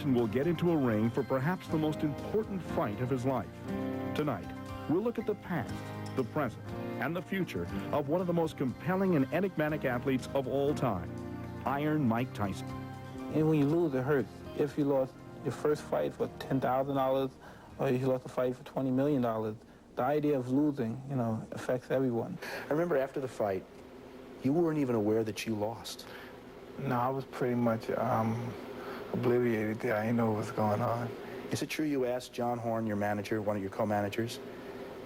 Tyson will get into a ring for perhaps the most important fight of his life. Tonight, we'll look at the past, the present, and the future of one of the most compelling and enigmatic athletes of all time, Iron Mike Tyson. And when you lose, it hurts. If you lost your first fight for $10,000 or if you lost a fight for $20 million, the idea of losing, you know, affects everyone. I remember after the fight, you weren't even aware that you lost. No, I was pretty much obliviated there. I didn't know what was going on. Is it true you asked John Horn, your manager, one of your co-managers,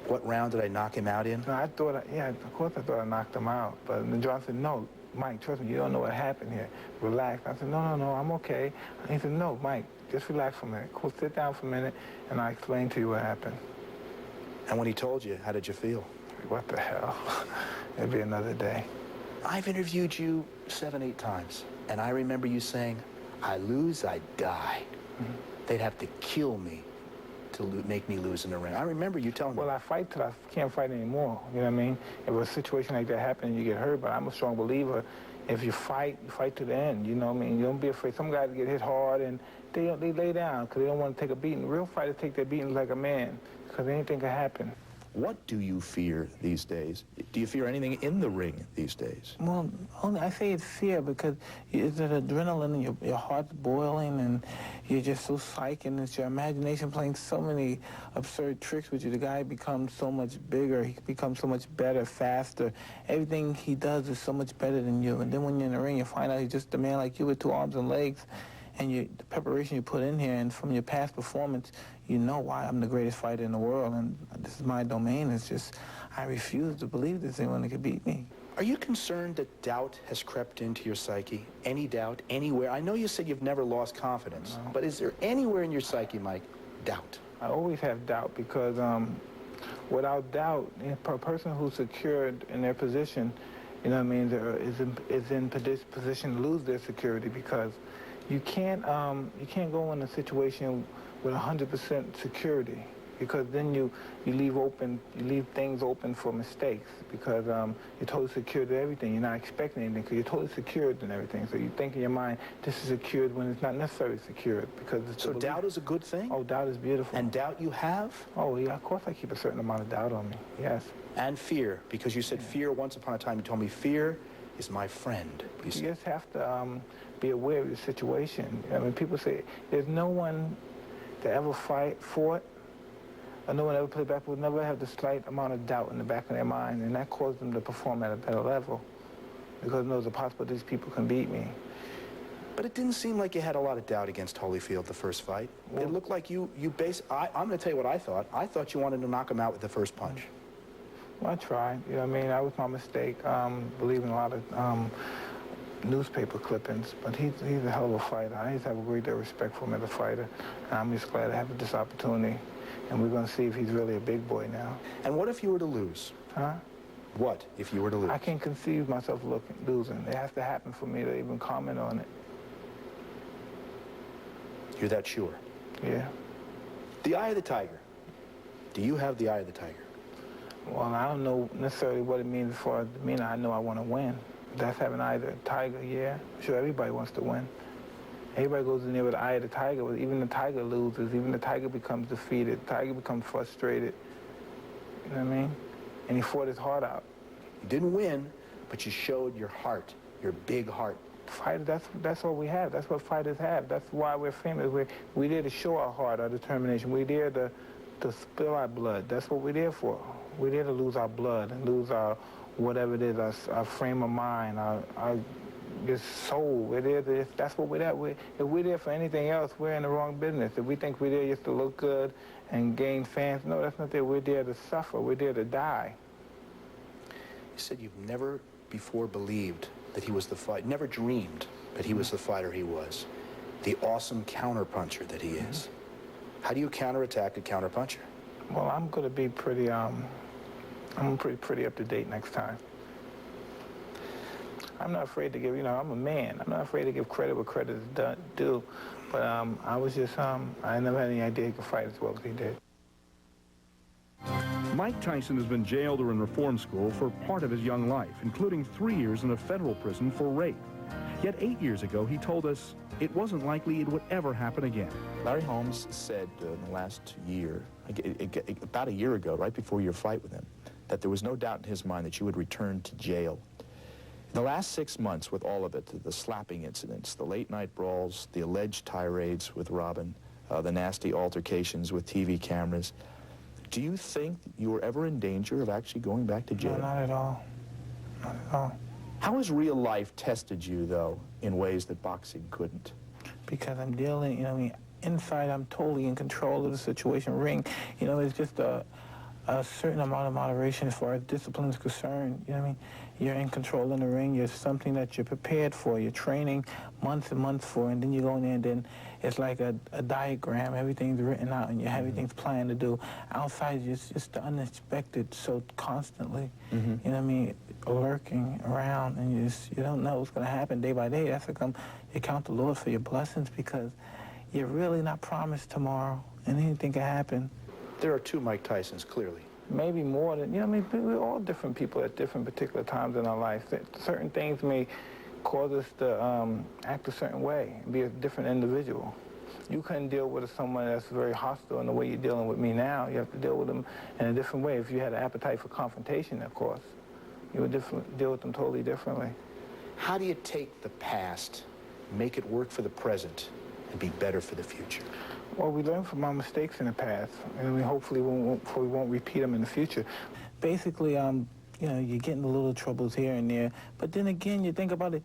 what round did I knock him out in? No, I thought, yeah, of course I thought I knocked him out. But then John said, no, Mike, trust me, you don't know what happened here. Relax. I said, no, I'm okay. And he said, no, Mike, just relax for a minute. Cool, sit down for a minute, and I'll explain to you what happened. And when he told you, how did you feel? What the hell? It'd be another day. I've interviewed you 7, 8 times, and I remember you saying, I lose, I die. Mm-hmm. They'd have to kill me to make me lose in the ring. I remember you telling me. Well, I fight till I can't fight anymore, you know what I mean? If a situation like that happens, you get hurt, but I'm a strong believer. If you fight to the end, you know what I mean? You don't be afraid. Some guys get hit hard, and they lay down because they don't want to take a beating. Real fighters take their beatings like a man because anything can happen. What do you fear these days? Do you fear anything in the ring these days? Well, I say it's fear because it's an adrenaline and your heart's boiling and you're just so psyched and it's your imagination playing so many absurd tricks with you. The guy becomes so much bigger. He becomes so much better, faster. Everything he does is so much better than you. And then when you're in the ring, you find out he's just a man like you with 2 arms and legs. And the preparation you put in here, and from your past performance, you know why I'm the greatest fighter in the world, and this is my domain. It's just, I refuse to believe there's anyone that could beat me. Are you concerned that doubt has crept into your psyche? Any doubt, anywhere? I know you said you've never lost confidence, but is there anywhere in your psyche, Mike, doubt? I always have doubt because without doubt, a person who's secured in their position, you know what I mean, is in position to lose their security because you can't go in a situation with 100% security because then you leave things open for mistakes because you're totally secured to everything. You're not expecting anything because you're totally secured in everything. So you think in your mind this is secured when it's not necessarily secured because it's so doubt is a good thing? Oh, doubt is beautiful. And doubt you have? Oh yeah, of course I keep a certain amount of doubt on me. Yes. And fear, because you said fear once upon a time. You told me fear is my friend. You just have to be aware of the situation. I mean, people say there's no one that ever fought, or no one ever played back would never have the slight amount of doubt in the back of their mind, and that caused them to perform at a better level because there's a possibility these people can beat me. But it didn't seem like you had a lot of doubt against Holyfield the first fight. Well, it looked like I'm going to tell you what I thought. I thought you wanted to knock him out with the first punch. Well, I tried. You know what I mean? That was my mistake, believing a lot of newspaper clippings, but he's a hell of a fighter. I just have a great deal of respect for him as a fighter, and I'm just glad to have this opportunity, and we're going to see if he's really a big boy now. And what if you were to lose? Huh? What if you were to lose? I can't conceive myself losing. It has to happen for me to even comment on it. You're that sure? Yeah. The eye of the tiger. Do you have the eye of the tiger? Well, I don't know necessarily what it means as far as the meaning. I know I want to win. That's having eye of the tiger, yeah. I'm sure everybody wants to win. Everybody goes in there with the eye of the tiger, but even the tiger loses. Even the tiger becomes defeated. The tiger becomes frustrated. You know what I mean? And he fought his heart out. You didn't win, but you showed your heart, your big heart. Fighters, that's all we have. That's what fighters have. That's why we're famous. We're there to show our heart, our determination. We're there to spill our blood. That's what we're there for. We're there to lose our blood and lose our whatever it is, our frame of mind, our soul. We're there that's what we're there. If we're there for anything else, we're in the wrong business. If we think we're there just to look good and gain fans, no, that's not there. We're there to suffer. We're there to die. You said you've never before believed that he was the fighter, never dreamed that he was the fighter he was, the awesome counterpuncher that he is. How do you counterattack a counterpuncher? Well, I'm going to be pretty pretty up to date next time. I'm not afraid to give, I'm a man. I'm not afraid to give credit where credit is due. But I was just, I never had any idea he could fight as well as he did. Mike Tyson has been jailed or in reform school for part of his young life, including 3 years in a federal prison for rape. Yet 8 years ago, he told us it wasn't likely it would ever happen again. Larry Holmes said in the last year, about a year ago, right before your fight with him, that there was no doubt in his mind that you would return to jail. In the last 6 months, with all of it, the slapping incidents, the late-night brawls, the alleged tirades with Robin, the nasty altercations with TV cameras, do you think you were ever in danger of actually going back to jail? No, not at all. Not at all. How has real life tested you, though, in ways that boxing couldn't? Because I'm dealing, inside I'm totally in control of the situation. Ring, it's just a certain amount of moderation as far as discipline is concerned. You're in control in the ring. You're something that you're prepared for. You're training months and months for, and then you go in there, and then it's like a diagram. Everything's written out, and everything's planned to do. Outside, it's just the unexpected so constantly. Lurking around, and you don't know what's going to happen day by day. That's how you count the Lord for your blessings, because you're really not promised tomorrow, and anything can happen. There are two Mike Tysons, clearly. Maybe more than, we're all different people at different particular times in our life. Certain things may cause us to act a certain way, be a different individual. You couldn't deal with someone that's very hostile in the way you're dealing with me now. You have to deal with them in a different way. If you had an appetite for confrontation, of course, you would deal with them totally differently. How do you take the past, make it work for the present, and be better for the future? Well, we learn from our mistakes in the past, and we hopefully won't repeat them in the future. Basically, you get into little troubles here and there, but then again, you think about it,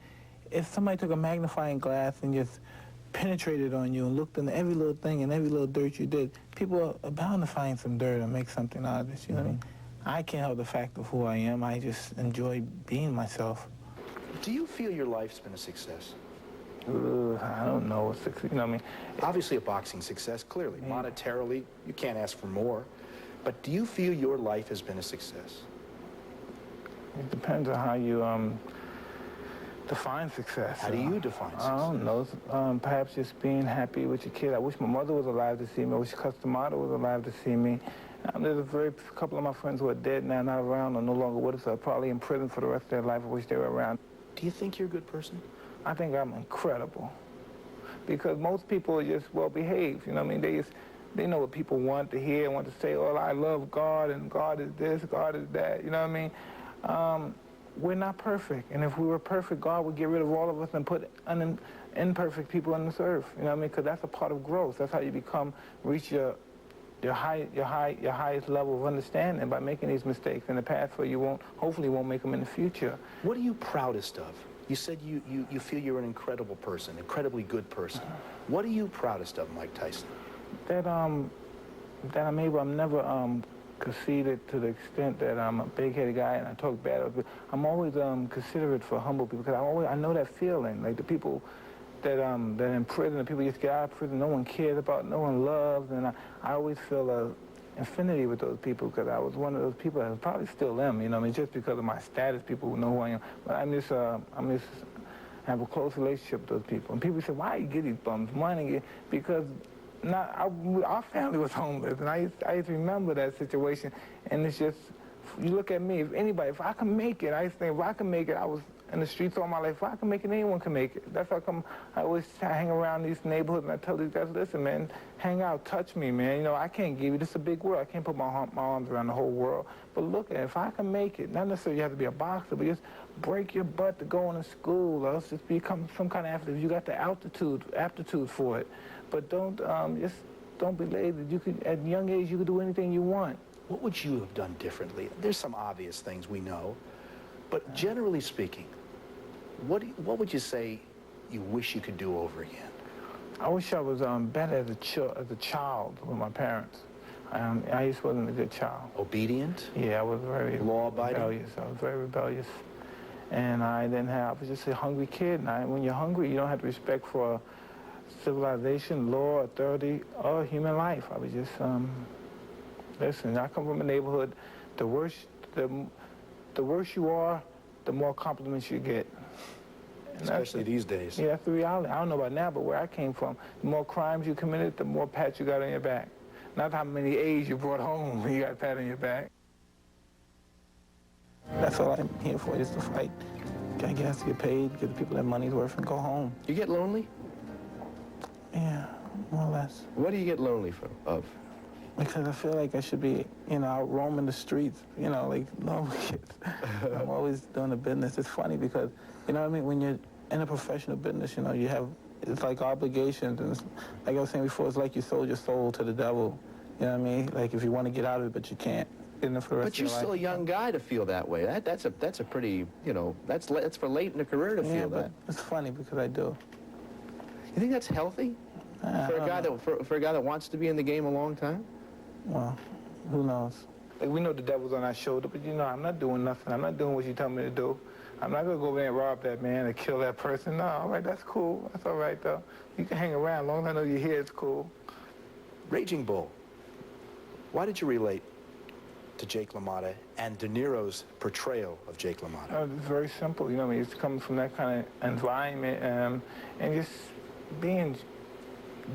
if somebody took a magnifying glass and just penetrated on you and looked into every little thing and every little dirt you did, people are bound to find some dirt and make something out of this, you know what I mean? I can't help the fact of who I am. I just enjoy being myself. Do you feel your life's been a success? I don't know. Obviously a boxing success, clearly. Yeah. Monetarily, you can't ask for more. But do you feel your life has been a success? It depends on how you define success. How do you define success? I don't know. Perhaps just being happy with your kid. I wish my mother was alive to see me. I wish Customata was alive to see me. There's a couple of my friends who are dead now, not around, or no longer with us, are probably in prison for the rest of their life. I wish they were around. Do you think you're a good person? I think I'm incredible, because most people are just well-behaved, they know what people want to hear, want to say, oh, I love God, and God is this, God is that, We're not perfect, and if we were perfect, God would get rid of all of us and put imperfect people on this earth, because that's a part of growth. That's how you reach your highest level of understanding, by making these mistakes in the past, so you hopefully won't make them in the future. What are you proudest of? You said you feel you're an incredible person, incredibly good person. What are you proudest of, Mike Tyson? That I'm never conceited to the extent that I'm a big-headed guy and I talk bad of it. I'm always considerate for humble people, because I know that feeling, like the people that in prison, the people just get out of prison, no one cares about, no one loves, and I always feel a infinity with those people, because I was one of those people that probably still am, just because of my status, people know who I am. But I just have a close relationship with those people. And people say, why you get these bums money? Because our family was homeless, and I used to remember that situation, and it's just, you look at me, if I can make it, I used to think, if I can make it, I was in the streets all my life. If I can make it, anyone can make it. That's how come I always hang around these neighborhoods, and I tell these guys, listen, man, hang out, touch me, man. I can't give you, this is a big world. I can't put my arms around the whole world. But look, if I can make it, not necessarily you have to be a boxer, but just break your butt to go into school, or else just become some kind of athlete. You got the aptitude for it. But don't be lazy. At a young age, you could do anything you want. What would you have done differently? There's some obvious things we know, but generally speaking, what would you say you wish you could do over again? I wish I was better as a child with my parents. I just wasn't a good child. Obedient? Yeah, I was very law-abiding. Rebellious. I was very rebellious, and I was just a hungry kid. And when you're hungry, you don't have respect for civilization, law, authority, or human life. I was just listen. I come from a neighborhood. The worse you are, the more compliments you get. Especially these days. Yeah, that's the reality. I don't know about now, but where I came from, the more crimes you committed, the more pats you got on your back. Not how many A's you brought home when you got a pat on your back. That's all I'm here for, is to fight. Gotta get us to get paid, get the people that money's worth, and go home. You get lonely? more or less. What do you get lonely of? Because I feel like I should be, out roaming the streets, like normal kids. I'm always doing the business. It's funny because, you know what I mean? When you're in a professional business, you have, it's like obligations. And it's, like I was saying before, it's like you sold your soul to the devil. You know what I mean? Like if you want to get out of it, but you can't. But you're still a young guy to feel that way. That's a pretty, that's for late in the career to feel that. It's funny because I do. You think that's healthy? For a guy that wants to be in the game a long time? Well, who knows? Like, we know the devil's on our shoulder, but I'm not doing nothing. I'm not doing what you tell me to do. I'm not gonna go over there and rob that man and kill that person. No, all right, that's cool. That's all right, though. You can hang around. As long as I know you're here, it's cool. Raging Bull. Why did you relate to Jake LaMotta and De Niro's portrayal of Jake LaMotta? It's very simple. It's coming from that kind of environment and just being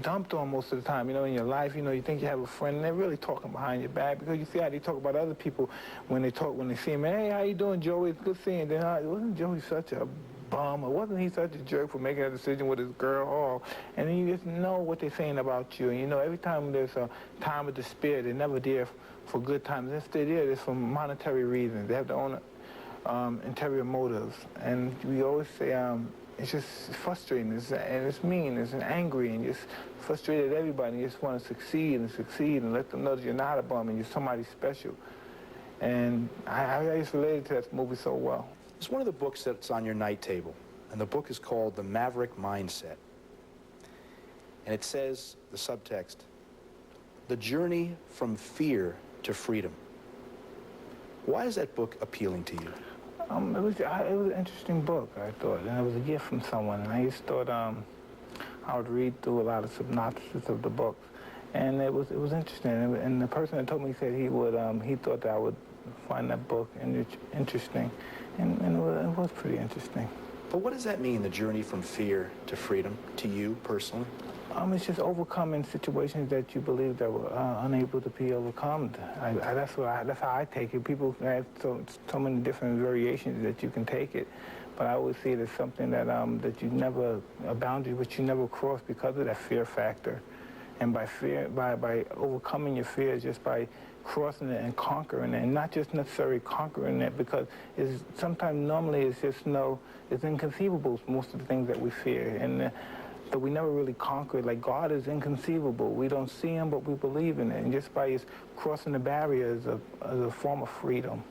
dumped on most of the time, in your life. You think you have a friend, and they're really talking behind your back, because you see how they talk about other people when they see him. Hey, how you doing, Joey? It's good seeing you. Then, wasn't Joey such a bum, or wasn't he such a jerk for making a decision with his girl? Oh, and then you just know what they're saying about you. And, every time there's a time of despair, they're never there for good times. Instead, it's for monetary reasons. They have their own interior motives. And we always say, it's just frustrating, and it's mean, it's angry, and just frustrated at everybody. You just want to succeed and let them know that you're not a bum and you're somebody special. And I just related to that movie so well. It's one of the books that's on your night table, and the book is called The Maverick Mindset. And it says, the subtext, the journey from fear to freedom. Why is that book appealing to you? It was an interesting book, I thought, and it was a gift from someone. And I just thought I would read through a lot of synopsis of the book, and it was interesting. And the person that told me said he thought that I would find that book interesting, and it was pretty interesting. But what does that mean, the journey from fear to freedom, to you personally? It's just overcoming situations that you believe that were unable to be overcome. That's how I take it. People have so many different variations that you can take it, but I always see it as something that you never, a boundary which you never cross because of that fear factor. And by overcoming your fears, just by crossing it and conquering it, and not just necessarily conquering it, because normally it's just it's inconceivable, most of the things that we fear. And but we never really conquer it. Like, God is inconceivable. We don't see him, but we believe in it. And just by crossing the barrier is a form of freedom.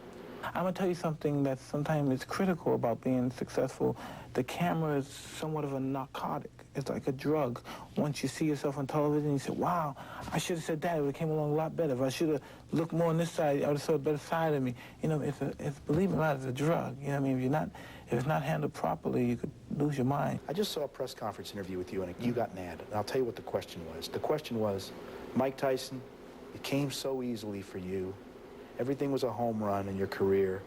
I'm going to tell you something that sometimes is critical about being successful. The camera is somewhat of a narcotic. It's like a drug. Once you see yourself on television, you say, wow, I should have said that. It would have came along a lot better. If I should have looked more on this side, I would have saw a better side of me. It's believe it or not, it's a drug. You know what I mean? If it's not handled properly, you could lose your mind. I just saw a press conference interview with you, and you got mad. And I'll tell you what the question was. The question was, Mike Tyson, it came so easily for you. Everything was a home run in your career,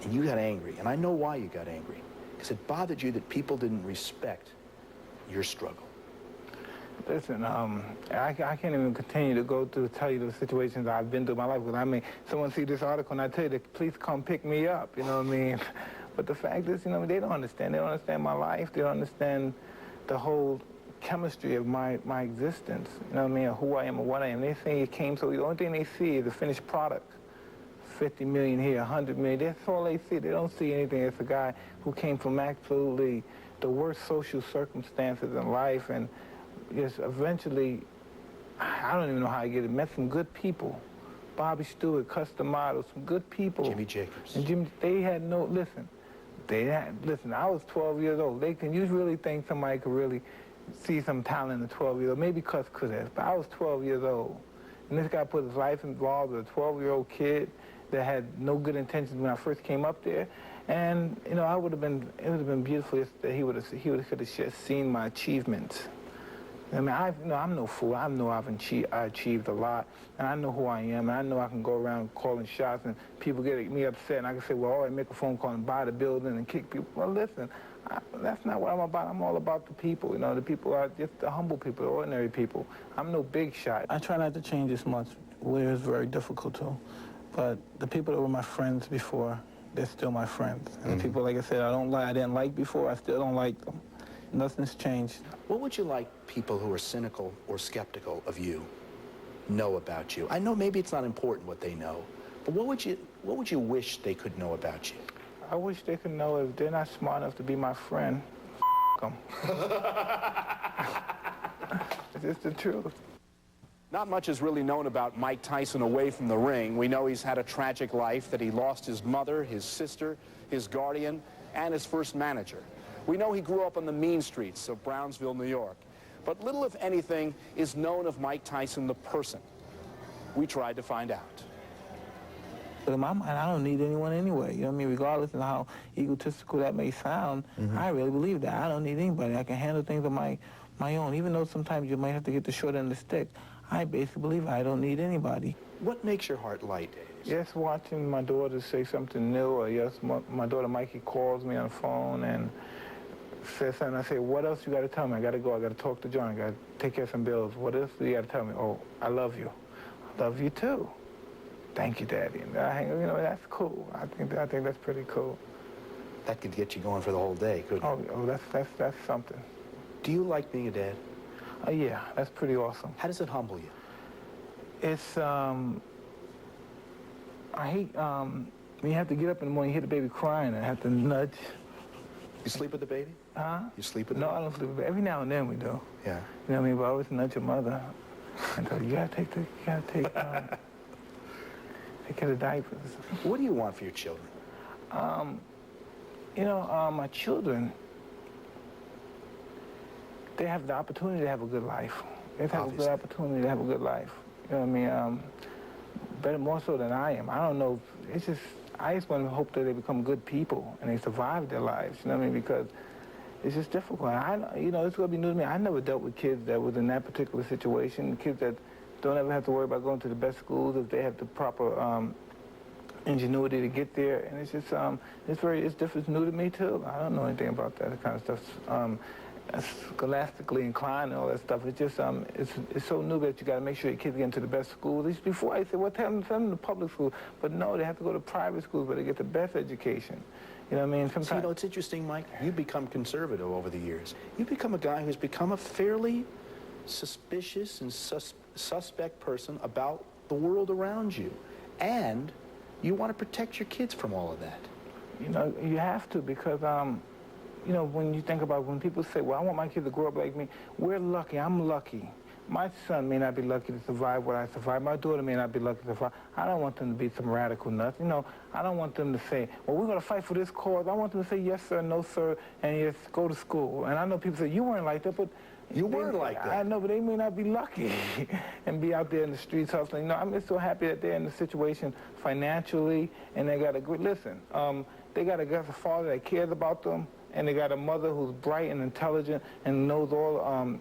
and you got angry. And I know why you got angry. Because it bothered you that people didn't respect your struggle. Listen, I can't even continue to go through, tell you the situations I've been through in my life. Because someone see this article and I tell you, please come pick me up, you know what I mean? But the fact is, they don't understand. They don't understand my life. They don't understand the whole chemistry of my existence, you know what I mean, or who I am or what I am. They say it came so, the only thing they see is the finished product. 50 million here, 100 million, that's all they see. They don't see anything. It's a guy who came from absolutely the worst social circumstances in life, and just eventually, I don't even know how I get it, met some good people. Bobby Stewart, Custom Models, some good people. Jimmy Jacobs. And they had no, listen, I was 12 years old. Can you really think somebody could really see some talent in a 12-year-old? Maybe Cus could have, but I was 12 years old. And this guy put his life involved with a 12-year-old kid that had no good intentions when I first came up there. And, it would have been beautiful if he could have just seen my achievements. I mean, I'm no fool. I know I've achieved a lot, and I know who I am, and I know I can go around calling shots, and people get me upset, and I can say, well, all right, make a phone call and buy the building and kick people. Well, listen, that's not what I'm about. I'm all about the people. The people are just the humble people, the ordinary people. I'm no big shot. I try not to change this much, where it's very difficult to. But the people that were my friends before, they're still my friends. And the people, like I said, I didn't like before, I still don't like them. Nothing's changed. What would you like people who are cynical or skeptical of you know about you? I know maybe it's not important what they know, but what would you wish they could know about you? I wish they could know if they're not smart enough to be my friend, them. It's just the truth. Not much is really known about Mike Tyson away from the ring. We know he's had a tragic life, that he lost his mother, his sister, his guardian, and his first manager. We know he grew up on the mean streets of Brownsville, New York. But little, if anything, is known of Mike Tyson, the person. We tried to find out. But in my mind, I don't need anyone anyway. You know what I mean? Regardless of how egotistical that may sound, I really believe that. I don't need anybody. I can handle things on my own. Even though sometimes you might have to get the short end of the stick, I basically believe I don't need anybody. What makes your heart light? Yes, watching my daughter say something new, or yes, my daughter Mikey calls me on the phone and says something. I say, what else you got to tell me? I got to go. I got to talk to John. I got to take care of some bills. What else do you got to tell me? Oh, I love you. I love you too. Thank you, Daddy. And I hang, you know, that's cool. I think that's pretty cool. That could get you going for the whole day, couldn't it? Oh, that's something. Do you like being a dad? Yeah, that's pretty awesome. How does it humble you? It's I hate when you have to get up in the morning, you hear the baby crying, and I have to nudge. You sleep with the baby? Huh? You sleep with the No, baby? I don't sleep with the baby. Every now and then we do. Yeah. You know what I mean? But I always nudge your mother and tell her, you gotta take take care of the diapers. What do you want for your children? You know, my children, they have the opportunity to have a good life. They have a good opportunity to have a good life. You know what I mean? Better, more so than I am. I don't know. It's just, I just want to hope that they become good people and they survive their lives. You know what I mean? Because it's just difficult. You know, it's going to be new to me. I never dealt with kids that was in that particular situation. Kids that don't ever have to worry about going to the best schools if they have the proper ingenuity to get there. And it's just, it's different. It's new to me too. I don't know anything about that kind of stuff. Scholastically inclined and all that stuff. It's just, it's so new that you got to make sure your kids get into the best schools. At least before I said, well, send them to public school. But no, they have to go to private schools where they get the best education. You know what I mean? Sometimes. So, you know, it's interesting, Mike. You've become conservative over the years. You've become a guy who's become a fairly suspicious and suspect person about the world around you. And you want to protect your kids from all of that. You know, you have to, because, you know, when you think about when people say, well, I want my kids to grow up like me, we're lucky. I'm lucky. My son may not be lucky to survive what I survived. My daughter may not be lucky to survive. I don't want them to be some radical nuts. You know, I don't want them to say, well, we're going to fight for this cause. I want them to say, yes, sir, no, sir, and just go to school. And I know people say, you weren't like that, but... You weren't like that. I know, but they may not be lucky and be out there in the streets hustling. You know, I'm just so happy that they're in the situation financially, and they got a good, listen, they got a father that cares about them, and they got a mother who's bright and intelligent and knows all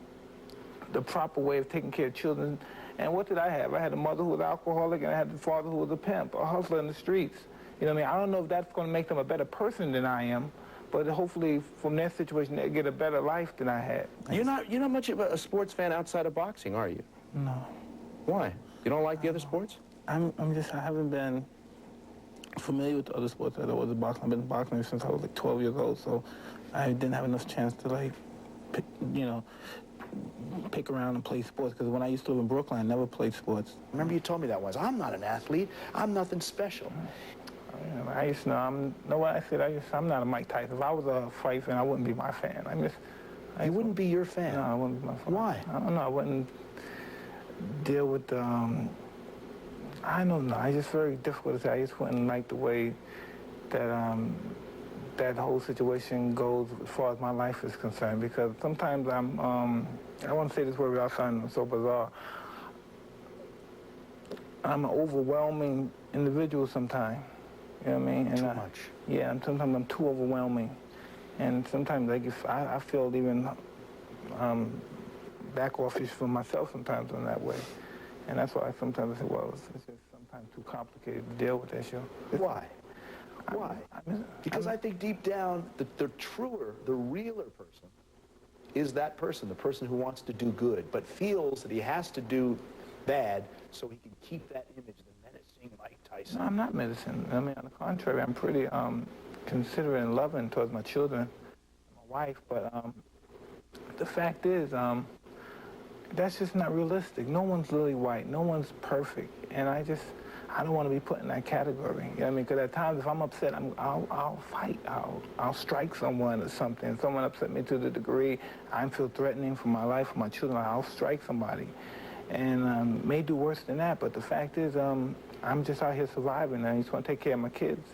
the proper way of taking care of children. And what did I have? I had a mother who was alcoholic, and I had the father who was a pimp, a hustler in the streets. You know what I mean? I don't know if that's going to make them a better person than I am, but hopefully from their situation they get a better life than I had. You're not much of a sports fan outside of boxing, are you? No. Why? You don't like the other sports? I haven't been familiar with the other sports that I was in boxing. I've been boxing since I was like 12 years old, so I didn't have enough chance to like, pick around and play sports, because when I used to live in Brooklyn, I never played sports. Remember you told me that once. I'm not an athlete. I'm nothing special. I used to know, I'm not a Mike Tyson. If I was a fight fan, I wouldn't be my fan. You wouldn't be your fan? No, I wouldn't be my fan. Why? I don't know. I wouldn't deal with, I don't know. It's just very difficult to say. I just wouldn't like the way that that whole situation goes as far as my life is concerned, because sometimes I want to say this word without sounding so bizarre. I'm an overwhelming individual sometimes. You know what I mean? And too much. Yeah, and sometimes I'm too overwhelming. And sometimes I feel even back offish for myself sometimes in that way. And that's why sometimes I say, well, it's just sometimes too complicated to deal with that issue. Why? Why? Because I think deep down, the truer, the realer person is that person, the person who wants to do good, but feels that he has to do bad so he can keep that image, the menacing Mike Tyson. No, I'm not menacing. I mean, on the contrary, I'm pretty considerate and loving towards my children, my wife, but the fact is, that's just not realistic. No one's lily white. No one's perfect. And I don't want to be put in that category. You know what I mean? Because at times, if I'm upset, I'll fight. I'll strike someone or something. Someone upset me to the degree I feel threatening for my life, for my children, I'll strike somebody. And may do worse than that. But the fact is, I'm just out here surviving, and I just want to take care of my kids.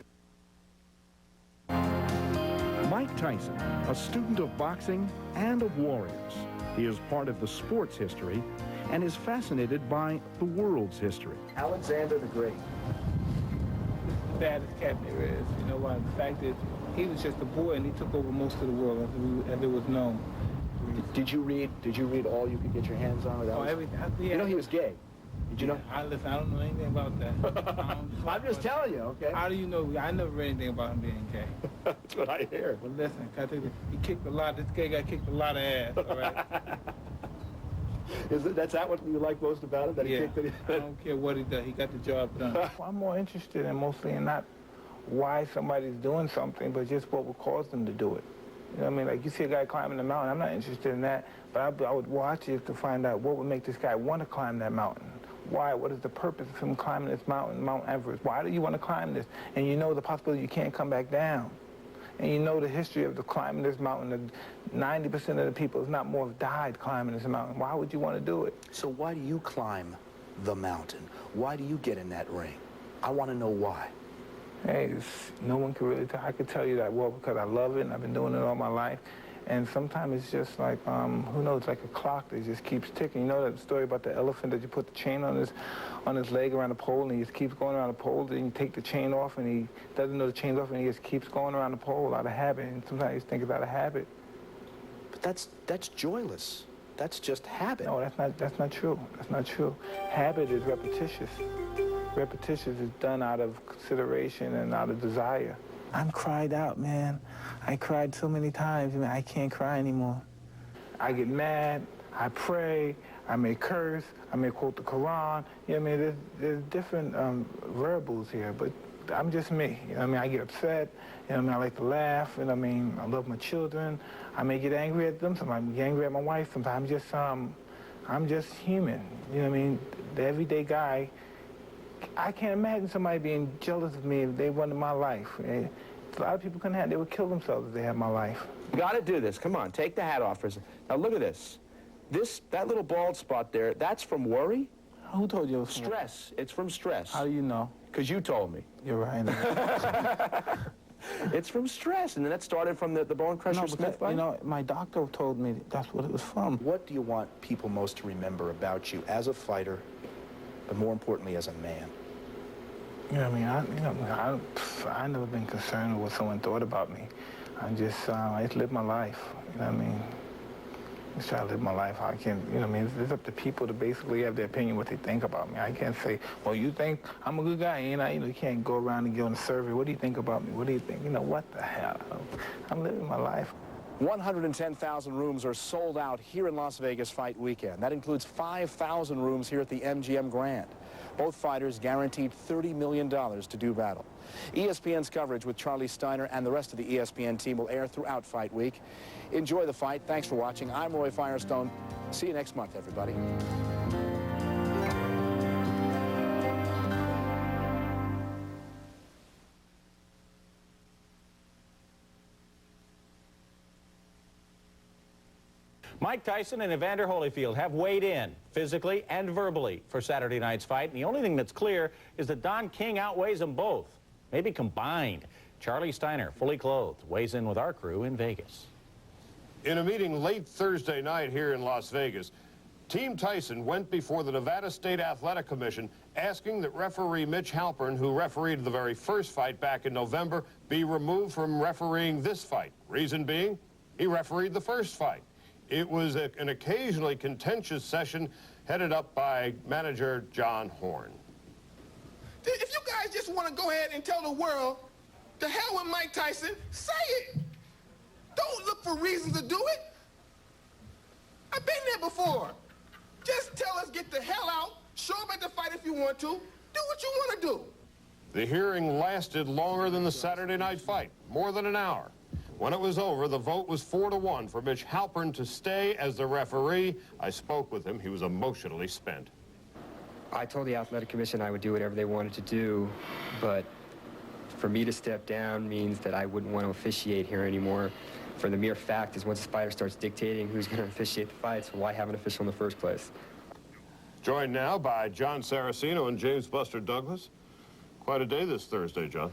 Mike Tyson, a student of boxing and of warriors. He is part of the sport's history and is fascinated by the world's history. Alexander the Great. The baddest cat there is. You know why? The fact is, he was just a boy, and he took over most of the world as it was known. Did you read all you could get your hands on? Oh, everything. Yeah. You know he was gay. Did you know? I don't know anything about that. I'm just telling you, okay? How do you know? I never read anything about him being gay. That's what I hear. Well, listen, he kicked a lot. This gay guy kicked a lot of ass, all right? That's that what you like most about it? That he kicked it? I don't care what he does. He got the job done. I'm more interested in mostly in not why somebody's doing something, but just what would cause them to do it. You know what I mean? Like, you see a guy climbing the mountain. I'm not interested in that, but I would watch it to find out what would make this guy want to climb that mountain. Why? What is the purpose of him climbing this mountain, Mount Everest? Why do you want to climb this? And you know the possibility you can't come back down. And you know the history of the climbing this mountain. That 90% of the people, if not more, have died climbing this mountain. Why would you want to do it? So why do you climb the mountain? Why do you get in that ring? I want to know why. Hey, no one can really tell. I could tell you that, well, because I love it, and I've been doing it all my life. And sometimes it's just like, who knows, like a clock that just keeps ticking. You know that story about the elephant that you put the chain on his leg around the pole, and he just keeps going around the pole, then you take the chain off, and he doesn't know the chain's off, and he just keeps going around the pole out of habit. And sometimes you think it's out of habit. But that's joyless. That's just habit. No, that's not true. That's not true. Habit is repetitious. Repetitious is done out of consideration and out of desire. I'm cried out, man. I cried so many times, I can't cry anymore. I get mad, I pray, I may curse, I may quote the Quran. You know what I mean? There's different variables here, but I'm just me. You know what I mean? I get upset, you know what I mean? I like to laugh, you know what I mean? I love my children. I may get angry at them, sometimes I get angry at my wife, sometimes I'm just human. You know what I mean? The everyday guy. I can't imagine somebody being jealous of me if they wanted my life. A lot of people couldn't have. They would kill themselves if they had my life. You got to do this. Come on, take the hat off for a second. Now look at this. That little bald spot there, that's from worry? Who told you it was stress? It's from stress. How do you know? Because you told me. You're right. It's from stress, and then that started from the bone crusher Smith fight? You know, my doctor told me that's what it was from. What do you want people most to remember about you as a fighter, but more importantly, as a man? You know what I mean? I've never been concerned with what someone thought about me. I just live my life. You know what I mean? I just try to live my life. I can't, you know what I mean? It's up to people to basically have their opinion, what they think about me. I can't say, well, you think I'm a good guy, ain't I? You know, you can't go around and get on a survey. What do you think about me? What do you think? You know, what the hell? I'm living my life. 110,000 rooms are sold out here in Las Vegas fight weekend. That includes 5,000 rooms here at the MGM Grand. Both fighters guaranteed $30 million to do battle. ESPN's coverage with Charlie Steiner and the rest of the ESPN team will air throughout fight week. Enjoy the fight. Thanks for watching. I'm Roy Firestone. See you next month, everybody. Mike Tyson and Evander Holyfield have weighed in physically and verbally for Saturday night's fight. And the only thing that's clear is that Don King outweighs them both, maybe combined. Charlie Steiner, fully clothed, weighs in with our crew in Vegas. In a meeting late Thursday night here in Las Vegas, Team Tyson went before the Nevada State Athletic Commission asking that referee Mitch Halpern, who refereed the very first fight back in November, be removed from refereeing this fight. Reason being, he refereed the first fight. It was an occasionally contentious session headed up by manager John Horn. If you guys just want to go ahead and tell the world, to hell with Mike Tyson, say it. Don't look for reasons to do it. I've been there before. Just tell us, get the hell out, show up at the fight if you want to, do what you want to do. The hearing lasted longer than the Saturday night fight, more than an hour. When it was over, the vote was 4-1 for Mitch Halpern to stay as the referee. I spoke with him. He was emotionally spent. I told the athletic commission I would do whatever they wanted to do, but for me to step down means that I wouldn't want to officiate here anymore. For the mere fact is once the fighter starts dictating who's going to officiate the fights, why have an official in the first place? Joined now by John Saraceno and James Buster Douglas. Quite a day this Thursday, John.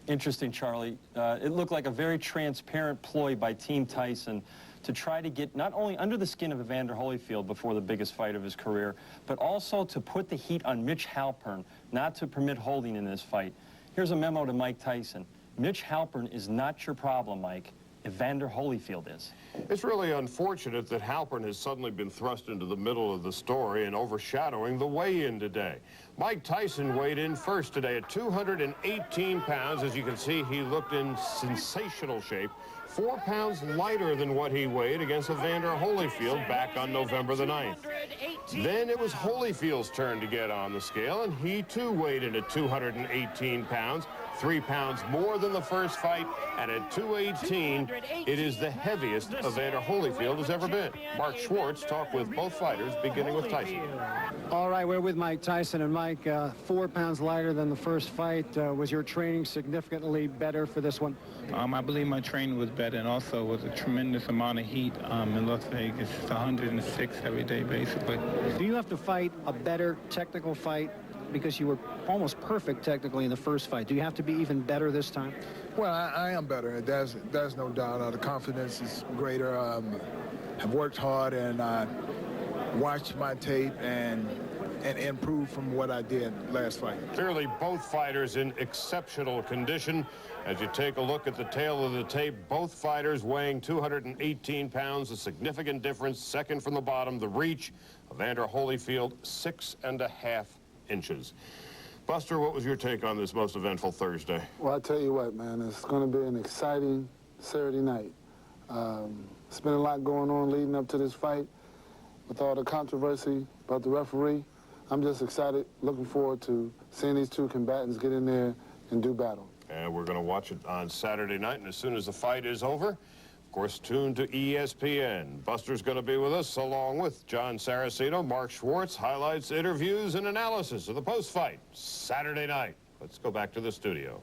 Interesting, Charlie. It looked like a very transparent ploy by Team Tyson to try to get not only under the skin of Evander Holyfield before the biggest fight of his career, but also to put the heat on Mitch Halpern, not to permit holding in this fight. Here's a memo to Mike Tyson. Mitch Halpern is not your problem, Mike. Evander Holyfield is. It's really unfortunate that Halpern has suddenly been thrust into the middle of the story and overshadowing the weigh-in today. Mike Tyson weighed in first today at 218 pounds. As you can see, he looked in sensational shape, 4 pounds lighter than what he weighed against Evander Holyfield back on November the 9th. Then it was Holyfield's turn to get on the scale, and he too weighed in at 218 pounds. 3 pounds more than the first fight, and at 218, it is the heaviest Evander Holyfield has ever been. Mark Schwartz talked with both fighters, beginning with Tyson. All right, we're with Mike Tyson, and Mike, 4 pounds lighter than the first fight. Was your training significantly better for this one? I believe my training was better, and also was a tremendous amount of heat in Las Vegas. It's 106 every day, basically. Do you have to fight a better technical fight? Because you were almost perfect technically in the first fight. Do you have to be even better this time? Well, I am better. There's no doubt. The confidence is greater. I've worked hard and watched my tape and improved from what I did last fight. Clearly, both fighters in exceptional condition. As you take a look at the tail of the tape, both fighters weighing 218 pounds, a significant difference. Second from the bottom, the reach. Evander Holyfield, 6.5 inches. Buster, what was your take on this most eventful Thursday? Well, I tell you what, man, it's going to be an exciting Saturday night. It's been a lot going on leading up to this fight with all the controversy about the referee. I'm just excited, looking forward to seeing these two combatants get in there and do battle. And we're going to watch it on Saturday night, and as soon as the fight is over, of course, tune to ESPN. Buster's going to be with us, along with John Saraceno, Mark Schwartz, highlights, interviews, and analysis of the post-fight Saturday night. Let's go back to the studio.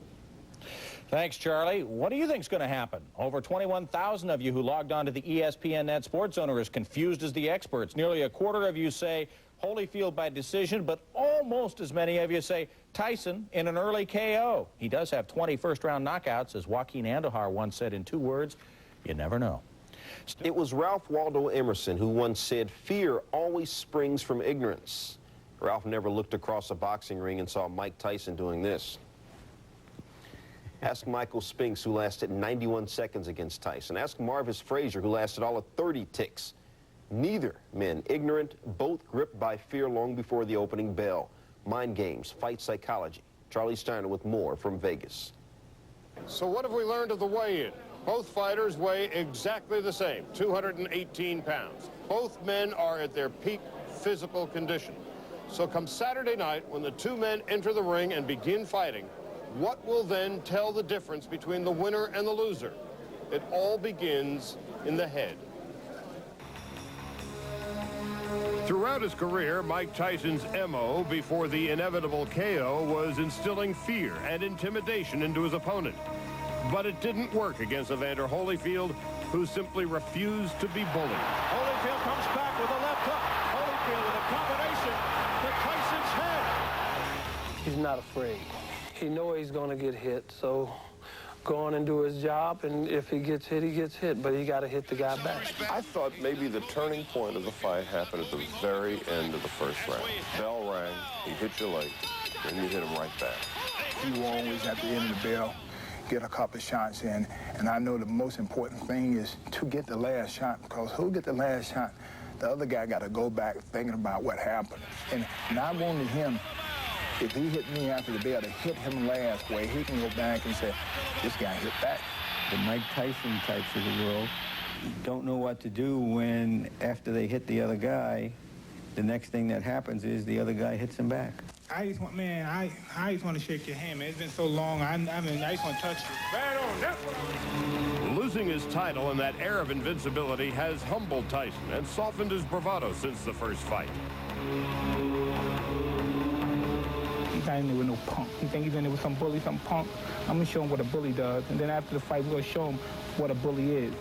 Thanks, Charlie. What do you think's going to happen? Over 21,000 of you who logged on to the ESPN Net Sports Zone are as confused as the experts. Nearly a quarter of you say Holyfield by decision, but almost as many of you say Tyson in an early KO. He does have 20 first-round knockouts, as Joaquin Andujar once said in 2 words. You never know. It was Ralph Waldo Emerson who once said, "Fear always springs from ignorance." Ralph never looked across a boxing ring and saw Mike Tyson doing this. Ask Michael Spinks, who lasted 91 seconds against Tyson. Ask Marvis Frazier, who lasted all of 30 ticks. Neither men ignorant, both gripped by fear long before the opening bell. Mind games, fight psychology. Charlie Steiner with more from Vegas. So what have we learned of the weigh-in? Both fighters weigh exactly the same, 218 pounds. Both men are at their peak physical condition. So come Saturday night, when the two men enter the ring and begin fighting, what will then tell the difference between the winner and the loser? It all begins in the head. Throughout his career, Mike Tyson's MO before the inevitable KO was instilling fear and intimidation into his opponent. But it didn't work against Evander Holyfield, who simply refused to be bullied. Holyfield comes back with a left hook. Holyfield with a combination to Tyson's head. He's not afraid. He knows he's going to get hit, so go on and do his job, and if he gets hit, he gets hit, but he got to hit the guy back. I thought maybe the turning point of the fight happened at the very end of the first round. Bell rang, he hit your leg, and you hit him right back. You always, at the end of the bell, get a couple of shots in, and I know the most important thing is to get the last shot, because who get the last shot? The other guy got to go back thinking about what happened. And not only him, if he hit me after the bell, to hit him last, where he can go back and say, this guy hit back. The Mike Tyson types of the world don't know what to do when, after they hit the other guy, the next thing that happens is the other guy hits him back. I just want, man, I just want to shake your hand, man. It's been so long. I just want to touch you. Right on. Losing his title and that air of invincibility has humbled Tyson and softened his bravado since the first fight. He's not in there with no punk. He think he's in there with some bully, some punk. I'm going to show him what a bully does. And then after the fight, we're going to show him what a bully is.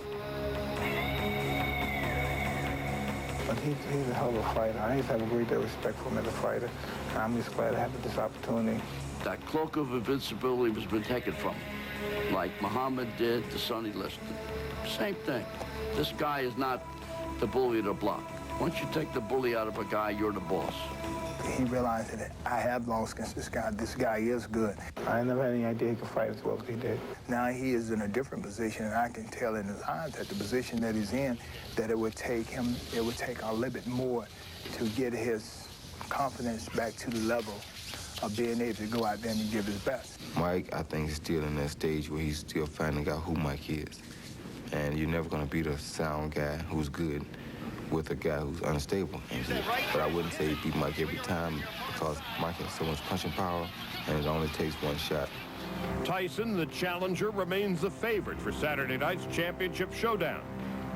But he's a hell of a fighter. I used to have a great deal of respect for him as a fighter. And I'm just glad I had this opportunity. That cloak of invincibility has been taken from him, like Muhammad did to Sonny Liston. Same thing. This guy is not the bully of the block. Once you take the bully out of a guy, you're the boss. He realized that I have lost against this guy. This guy is good. I never had any idea he could fight as well as he did. Now he is in a different position, and I can tell in his eyes that the position that he's in, that it would take a little bit more to get his confidence back to the level of being able to go out there and give his best. Mike, I think, is still in that stage where he's still finding out who Mike is. And you're never going to beat a sound guy who's good with a guy who's unstable. But I wouldn't say he beat Mike every time because Mike has so much punching power, and it only takes one shot. Tyson, the challenger, remains the favorite for Saturday night's championship showdown.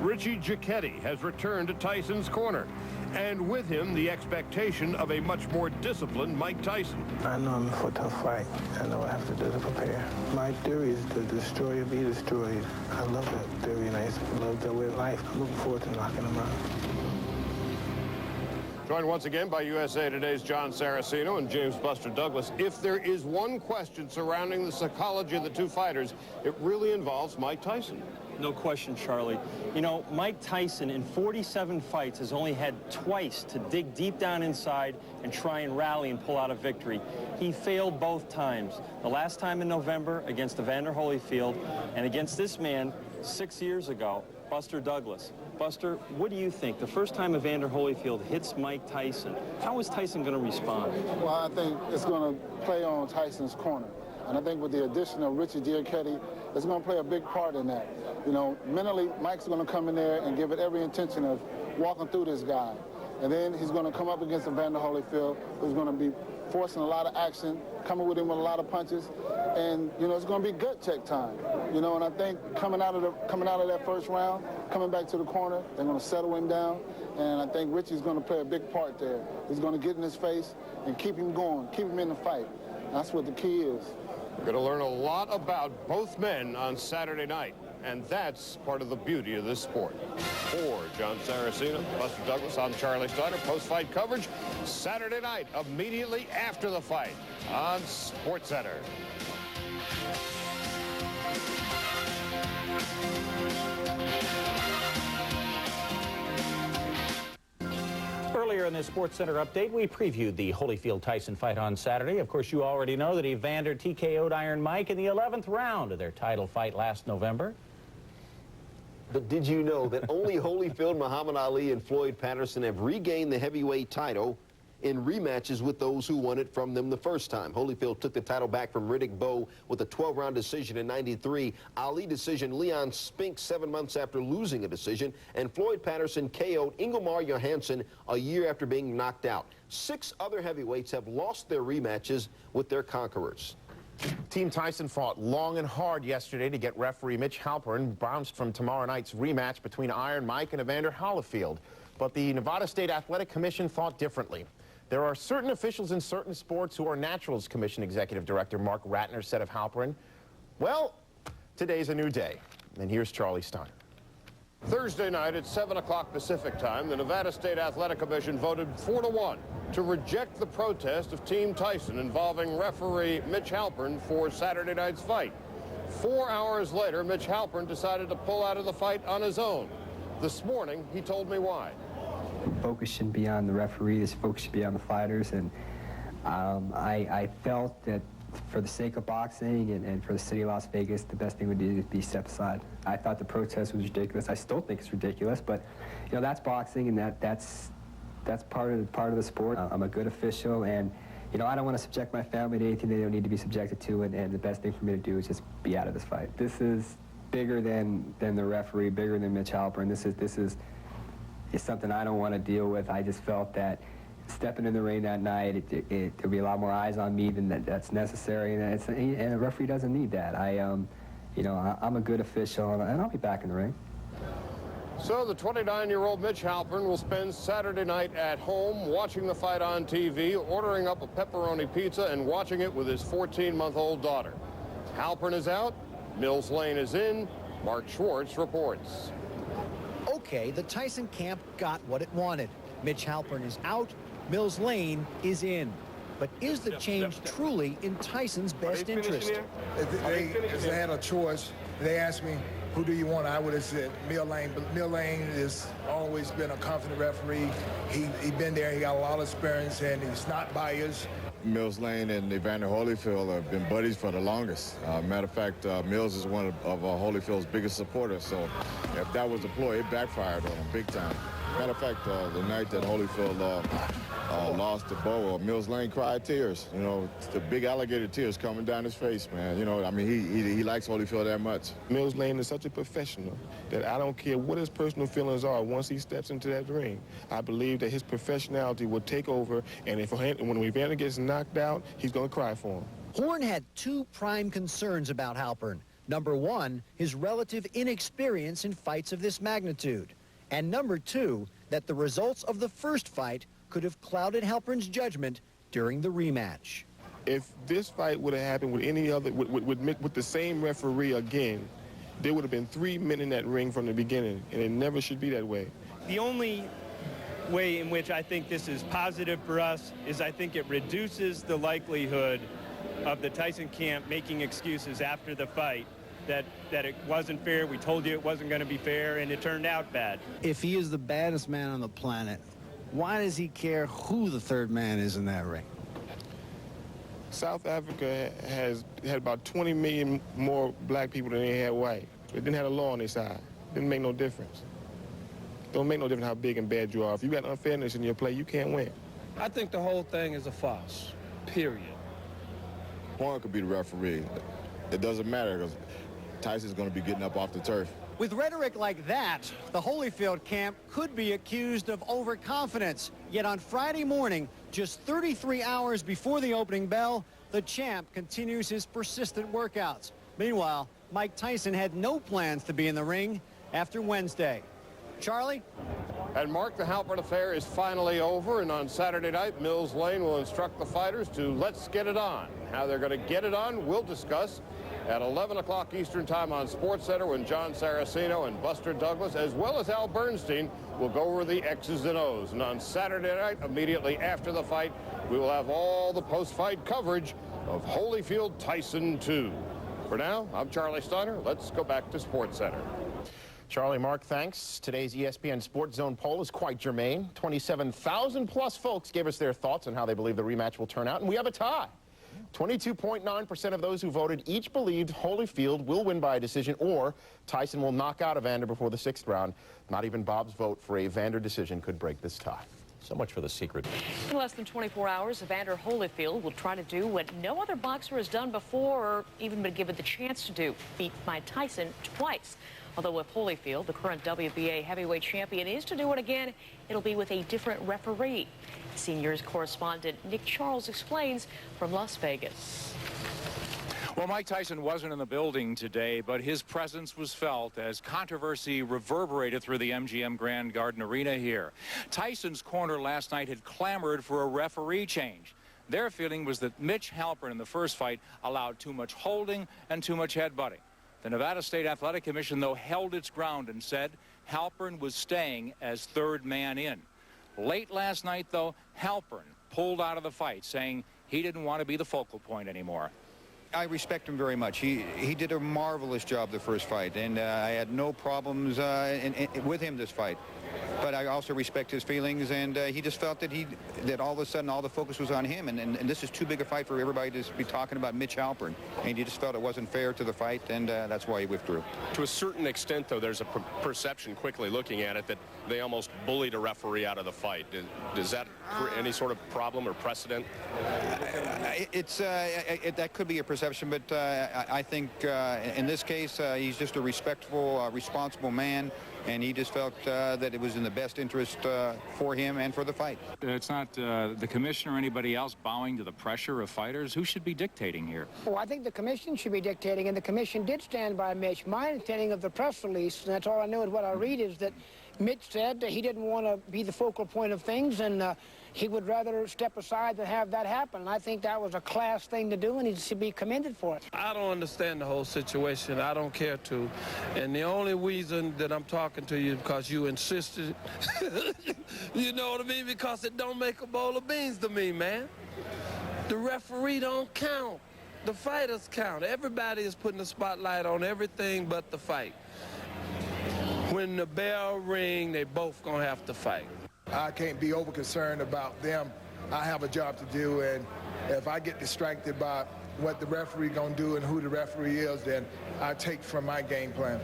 Richie Giacchetti has returned to Tyson's corner, and with him the expectation of a much more disciplined Mike Tyson. I know I'm in for a tough fight. I know what I have to do to prepare. My theory is to destroy or be destroyed. I love that theory, and I love that way of life. I'm looking forward to knocking him out. Joined once again by USA Today's John Saraceno and James Buster Douglas. If there is one question surrounding the psychology of the two fighters, it really involves Mike Tyson. No question, Charlie. You know, Mike Tyson in 47 fights has only had twice to dig deep down inside and try and rally and pull out a victory. He failed both times. The last time in November against Evander Holyfield, and against this man 6 years ago, Buster Douglas. Buster, what do you think? The first time Evander Holyfield hits Mike Tyson, how is Tyson going to respond? Well, I think it's going to play on Tyson's corner. And I think with the addition of Richie Giacchetti, it's going to play a big part in that. You know, mentally, Mike's going to come in there and give it every intention of walking through this guy. And then he's going to come up against Evander Holyfield, who's going to be forcing a lot of action, coming with him with a lot of punches. And, you know, it's going to be gut check time. You know, and I think coming out of that first round, coming back to the corner, they're going to settle him down. And I think Richie's going to play a big part there. He's going to get in his face and keep him going, keep him in the fight. That's what the key is. We're going to learn a lot about both men on Saturday night, and that's part of the beauty of this sport. For John Saraceno, Buster Douglas, I'm Charlie Steiner. Post-fight coverage Saturday night, immediately after the fight on SportsCenter. Earlier in this SportsCenter update, we previewed the Holyfield-Tyson fight on Saturday. Of course, you already know that Evander TKO'd Iron Mike in the 11th round of their title fight last November. But did you know that only Holyfield, Muhammad Ali, and Floyd Patterson have regained the heavyweight title in rematches with those who won it from them the first time? Holyfield took the title back from Riddick Bowe with a 12-round decision in '93. Ali decision Leon Spinks 7 months after losing a decision. And Floyd Patterson KO'd Ingemar Johansson a year after being knocked out. 6 other heavyweights have lost their rematches with their conquerors. Team Tyson fought long and hard yesterday to get referee Mitch Halpern bounced from tomorrow night's rematch between Iron Mike and Evander Holyfield. But the Nevada State Athletic Commission thought differently. There are certain officials in certain sports who are Naturals Commission Executive Director Mark Ratner said of Halpern, well, today's a new day. And here's Charlie Steiner. Thursday night at 7 o'clock Pacific time, the Nevada State Athletic Commission voted 4-1 to reject the protest of Team Tyson involving referee Mitch Halpern for Saturday night's fight. 4 hours later, Mitch Halpern decided to pull out of the fight on his own. This morning, he told me why. Focus shouldn't be on the referee, this focus should be on the fighters, and I felt that for the sake of boxing and for the city of Las Vegas, the best thing would be step aside. I thought the protest was ridiculous. I still think it's ridiculous, but you know, that's boxing, and that's part of the sport. I'm a good official, and you know, I don't want to subject my family to anything they don't need to be subjected to, and the best thing for me to do is just be out of this fight. This is bigger than the referee, bigger than Mitch Halpern. This is something I don't want to deal with. I just felt that stepping in the ring that night, there'll be a lot more eyes on me than that's necessary, and a referee doesn't need that. you know, I'm a good official, and I'll be back in the ring. So the 29-year-old Mitch Halpern will spend Saturday night at home watching the fight on TV, ordering up a pepperoni pizza and watching it with his 14-month-old daughter. Halpern is out. Mills Lane is in. Mark Schwartz reports. Okay, the Tyson camp got what it wanted. Mitch Halpern is out. Mills Lane is in. But is the change truly in Tyson's best interest? If they had a choice, they asked me, who do you want? I would have said Mill Lane, but Mill Lane has always been a confident referee. He's been there, he got a lot of experience, and he's not biased. Mills Lane and Evander Holyfield have been buddies for the longest. Matter of fact, Mills is one of Holyfield's biggest supporters, so if that was a ploy, it backfired on him big time. Matter of fact, the night that Holyfield lost to Bo, Mills Lane cried tears. You know, the big alligator tears coming down his face, man. You know, I mean, he likes Holyfield that much. Mills Lane is such a professional that I don't care what his personal feelings are once he steps into that ring. I believe that his professionality will take over, and when Evander gets knocked out, he's going to cry for him. Horn had two prime concerns about Halpern. Number one, his relative inexperience in fights of this magnitude. And number two, that the results of the first fight could have clouded Halpern's judgment during the rematch. If this fight would have happened with any other, with the same referee again, there would have been 3 men in that ring from the beginning, and it never should be that way. The only way in which I think this is positive for us is I think it reduces the likelihood of the Tyson camp making excuses after the fight that it wasn't fair, we told you it wasn't going to be fair, and it turned out bad. If he is the baddest man on the planet, why does he care who the third man is in that ring? South Africa has had about 20 million more black people than they had white. They didn't have a law on their side. Didn't make no difference. Don't make no difference how big and bad you are. If you got unfairness in your play, you can't win. I think the whole thing is a farce, period. Horn could be the referee. It doesn't matter because Tyson's going to be getting up off the turf. With rhetoric like that, the Holyfield camp could be accused of overconfidence. Yet on Friday morning, just 33 hours before the opening bell, the champ continues his persistent workouts. Meanwhile, Mike Tyson had no plans to be in the ring after Wednesday. Charlie? And Mark, the Halpern affair is finally over, and on Saturday night, Mills Lane will instruct the fighters to let's get it on. How they're going to get it on, we'll discuss at 11 o'clock Eastern Time on SportsCenter when John Saraceno and Buster Douglas, as well as Al Bernstein, will go over the X's and O's. And on Saturday night, immediately after the fight, we will have all the post-fight coverage of Holyfield Tyson 2. For now, I'm Charlie Steiner. Let's go back to SportsCenter. Charlie, Mark, thanks. Today's ESPN Sports Zone poll is quite germane. 27,000 plus folks gave us their thoughts on how they believe the rematch will turn out, and we have a tie. 22.9% of those who voted each believed Holyfield will win by a decision or Tyson will knock out Evander before the 6th round. Not even Bob's vote for a Evander decision could break this tie. So much for the secret. In less than 24 hours, Evander Holyfield will try to do what no other boxer has done before or even been given the chance to do, beat Mike Tyson twice. Although with Holyfield, the current WBA heavyweight champion, is to do it again, it'll be with a different referee. Seniors correspondent Nick Charles explains from Las Vegas. Well, Mike Tyson wasn't in the building today, but his presence was felt as controversy reverberated through the MGM Grand Garden Arena here. Tyson's corner last night had clamored for a referee change. Their feeling was that Mitch Halpern in the first fight allowed too much holding and too much headbutting. The Nevada State Athletic Commission, though, held its ground and said Halpern was staying as third man in. Late last night, though, Halpern pulled out of the fight, saying he didn't want to be the focal point anymore. I respect him very much. He did a marvelous job the first fight, and I had no problems with him this fight. But I also respect his feelings, and he just felt that all of a sudden all the focus was on him, and this is too big a fight for everybody to be talking about Mitch Halpern. And he just felt it wasn't fair to the fight, and that's why he withdrew. To a certain extent, though, there's a perception quickly looking at it that they almost bullied a referee out of the fight. Does that create any sort of problem or precedent? That could be a perception, but I think in this case he's just a respectful, responsible man and he just felt that it was in the best interest for him and for the fight. It's not the commissioner or anybody else bowing to the pressure of fighters. Who should be dictating here? Well, I think the commission should be dictating, and the commission did stand by Mitch. My understanding of the press release, and that's all I know is what I read, is that Mitch said that he didn't want to be the focal point of things, and he would rather step aside than have that happen. And I think that was a class thing to do, and he should be commended for it. I don't understand the whole situation. I don't care to. And the only reason that I'm talking to you is because you insisted. You know what I mean? Because it don't make a bowl of beans to me, man. The referee don't count. The fighters count. Everybody is putting the spotlight on everything but the fight. When the bell ring, they both gonna have to fight. I can't be over concerned about them. I have a job to do, and if I get distracted by what the referee gonna do and who the referee is, then I take from my game plan.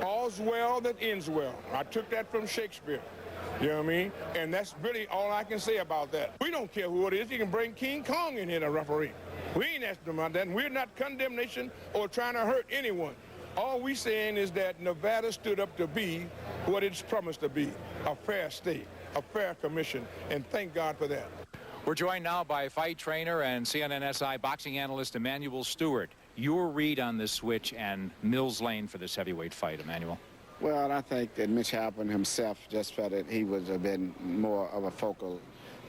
All's well that ends well. I took that from Shakespeare. You know what I mean? And that's really all I can say about that. We don't care who it is. You can bring King Kong in here to referee. We ain't asking about that, and we're not condemnation or trying to hurt anyone. All we saying is that Nevada stood up to be what it's promised to be, a fair state, a fair commission, and thank God for that. We're joined now by fight trainer and CNNSI boxing analyst Emmanuel Stewart. Your read on this switch and Mills Lane for this heavyweight fight, Emmanuel? Well, I think that Mitch Halpern himself just felt that he would have been more of a focal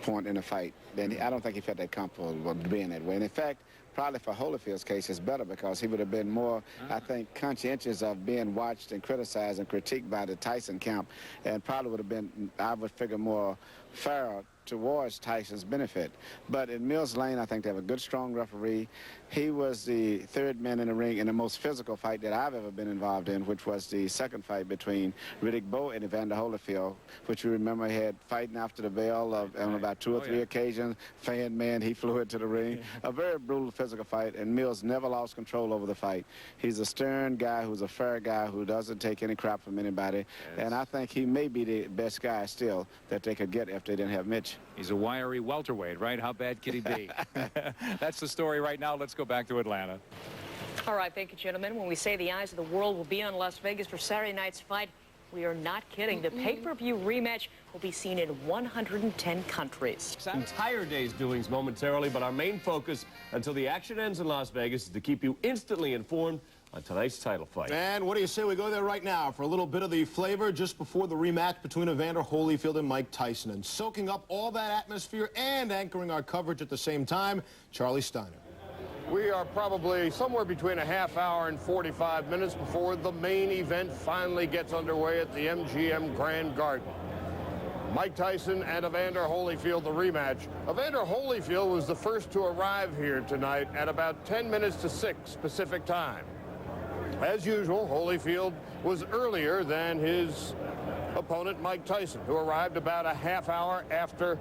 point in the fight. I don't think he felt that comfortable being that way. And in fact, probably for Holyfield's case, it's better because he would have been more, I think, conscientious of being watched and criticized and critiqued by the Tyson camp, and probably would have been, I would figure, more fair towards Tyson's benefit. But in Mills Lane, I think they have a good, strong referee. He was the third man in the ring in the most physical fight that I've ever been involved in, which was the second fight between Riddick Bowe and Evander Holyfield, which you remember had fighting after the bell on about 2 or 3 occasions. Fan man, he flew into the ring. A very brutal physical fight, and Mills never lost control over the fight. He's a stern guy who's a fair guy who doesn't take any crap from anybody, and I think he may be the best guy still that they could get if they didn't have Mitch. He's a wiry welterweight, right? How bad could he be? That's the story right now. Let's go back to Atlanta. All right, thank you, gentlemen. When we say the eyes of the world will be on Las Vegas for Saturday night's fight, we are not kidding. The pay-per-view rematch will be seen in 110 countries. Entire day's doings momentarily, but our main focus until the action ends in Las Vegas is to keep you instantly informed on tonight's title fight. And what do you say we go there right now for a little bit of the flavor just before the rematch between Evander Holyfield and Mike Tyson, and soaking up all that atmosphere and anchoring our coverage at the same time, Charlie Steiner. We are probably somewhere between a half hour and 45 minutes before the main event finally gets underway at the MGM Grand Garden. Mike Tyson and Evander Holyfield, the rematch. Evander Holyfield was the first to arrive here tonight at about 10 minutes to 6 Pacific time. As usual, Holyfield was earlier than his opponent, Mike Tyson, who arrived about a half hour after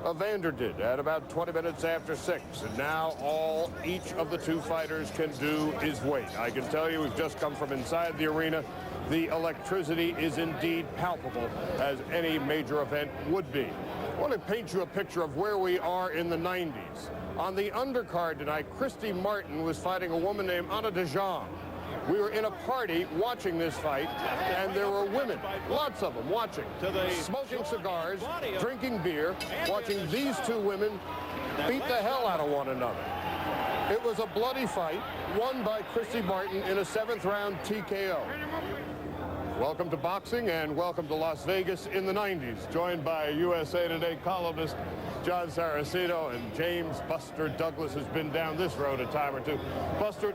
Evander did, at about 20 minutes after 6. And now all each of the two fighters can do is wait. I can tell you, we've just come from inside the arena. The electricity is indeed palpable, as any major event would be. I want to paint you a picture of where we are in the 90s. On the undercard tonight, Christy Martin was fighting a woman named Anna DeJong. We were in a party watching this fight, and there were women, lots of them, watching, smoking cigars, drinking beer, watching these two women beat the hell out of one another. It was a bloody fight, won by Christy Martin in a 7th round TKO. Welcome to boxing, and welcome to Las Vegas in the 90s, joined by USA Today columnist John Saraceno and James Buster Douglas, who's been down this road a time or two. Buster,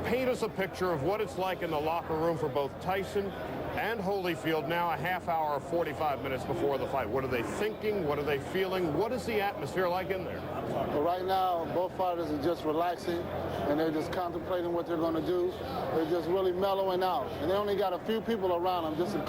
paint us a picture of what it's like in the locker room for both Tyson and Holyfield now a half hour, 45 minutes before the fight. What are they thinking? What are they feeling? What is the atmosphere like in there? Well, right now, both fighters are just relaxing, and they're just contemplating what they're going to do. They're just really mellowing out. And they only got a few people around them, just the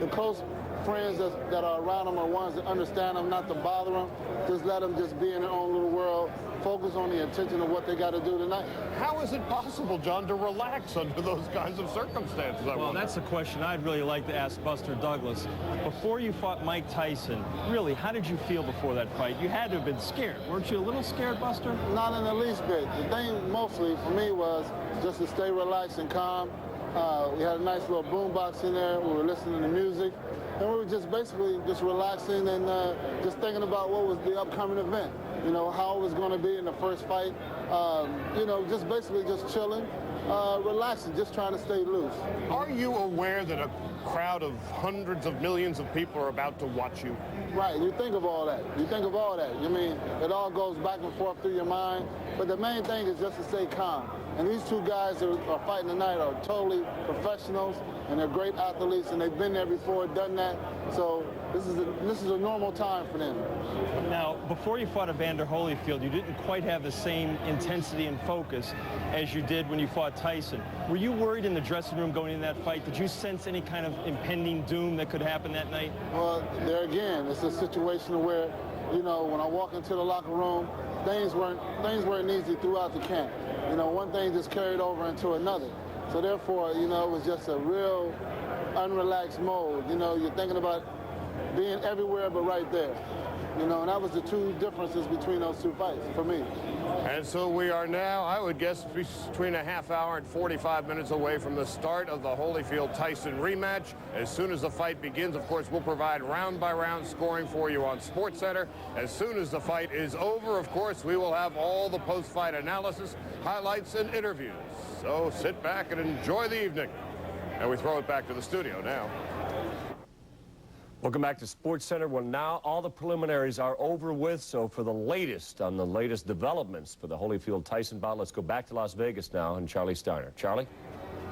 close friends that are around them are ones that understand them, not to bother them. Just let them just be in their own little world, focus on the intention of what they got to do tonight. How is it possible, John, to relax under those kinds of circumstances? Well, that's a question I'd really like to ask Buster Douglas. Before you fought Mike Tyson, really, how did you feel before that fight? You had to have been scared. Weren't you a little scared, Buster? Not in the least bit. The thing mostly for me was just to stay relaxed and calm We had a nice little boom box in there. We were listening to music. And we were just basically just relaxing and just thinking about what was the upcoming event. You know, how it was going to be in the first fight. You know, just basically just chilling, relaxing, just trying to stay loose. Are you aware that a crowd of hundreds of millions of people are about to watch you? Right, you think of all that. You think of all that. I mean, it all goes back and forth through your mind. But the main thing is just to stay calm. And these two guys that are fighting tonight are totally professionals, and they're great athletes, and they've been there before, done that. So this is a normal time for them. Now, before you fought Evander Holyfield, you didn't quite have the same intensity and focus as you did when you fought Tyson. Were you worried in the dressing room going into that fight? Did you sense any kind of impending doom that could happen that night? Well, there again, it's a situation where, you know, when I walk into the locker room, things weren't easy throughout the camp. You know, one thing just carried over into another. So therefore, you know, it was just a real unrelaxed mode. You know, you're thinking about being everywhere but right there. You know, and that was the two differences between those two fights for me. And so we are now, I would guess, between a half hour and 45 minutes away from the start of the Holyfield-Tyson rematch. As soon as the fight begins, of course, we'll provide round-by-round scoring for you on SportsCenter. As soon as the fight is over, of course, we will have all the post-fight analysis, highlights, and interviews. So sit back and enjoy the evening. And we throw it back to the studio now. Welcome back to SportsCenter. Well, now all the preliminaries are over with. So for the latest on the latest developments for the Holyfield-Tyson bout, let's go back to Las Vegas now and Charlie Steiner. Charlie?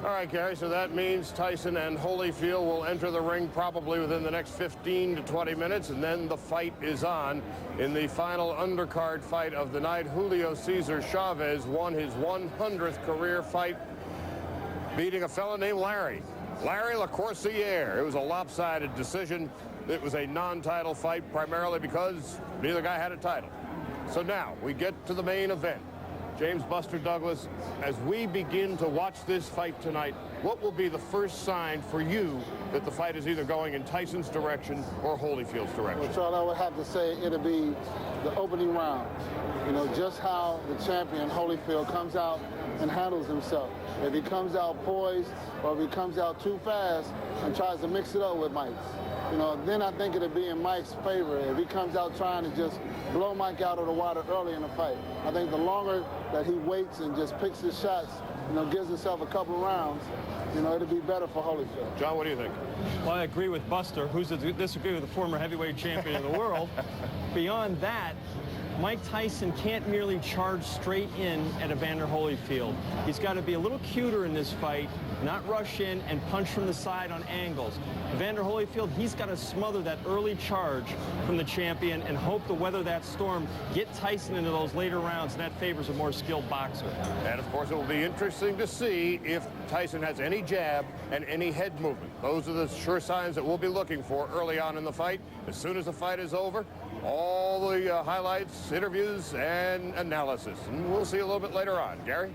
All right, Gary, so that means Tyson and Holyfield will enter the ring probably within the next 15 to 20 minutes, and then the fight is on. In the final undercard fight of the night, Julio Cesar Chavez won his 100th career fight, beating a fellow named Larry LaCourciere. It was a lopsided decision. It was a non-title fight, primarily because neither guy had a title. So now we get to the main event. James Buster Douglas, as we begin to watch this fight tonight, what will be the first sign for you that the fight is either going in Tyson's direction or Holyfield's direction? Well, Charlie, I would have to say it'll be the opening round. You know, just how the champion, Holyfield, comes out and handles himself. If he comes out poised or if he comes out too fast and tries to mix it up with Mike, you know, then I think it'll be in Mike's favor. If he comes out trying to just blow Mike out of the water early in the fight, I think the longer that he waits and just picks his shots, you know, gives himself a couple rounds, you know, it'll be better for Holyfield. John, what do you think? Well, I agree with Buster, who's to disagree with the former heavyweight champion of the world. Beyond that, Mike Tyson can't merely charge straight in at Evander Holyfield. He's got to be a little cuter in this fight, not rush in and punch from the side on angles. Evander Holyfield, he's got to smother that early charge from the champion and hope to weather that storm, get Tyson into those later rounds, and that favors a more skilled boxer. And, of course, it will be interesting to see if Tyson has any jab and any head movement. Those are the sure signs that we'll be looking for early on in the fight. As soon as the fight is over, all the highlights, interviews, and analysis. And we'll see you a little bit later on. Gary?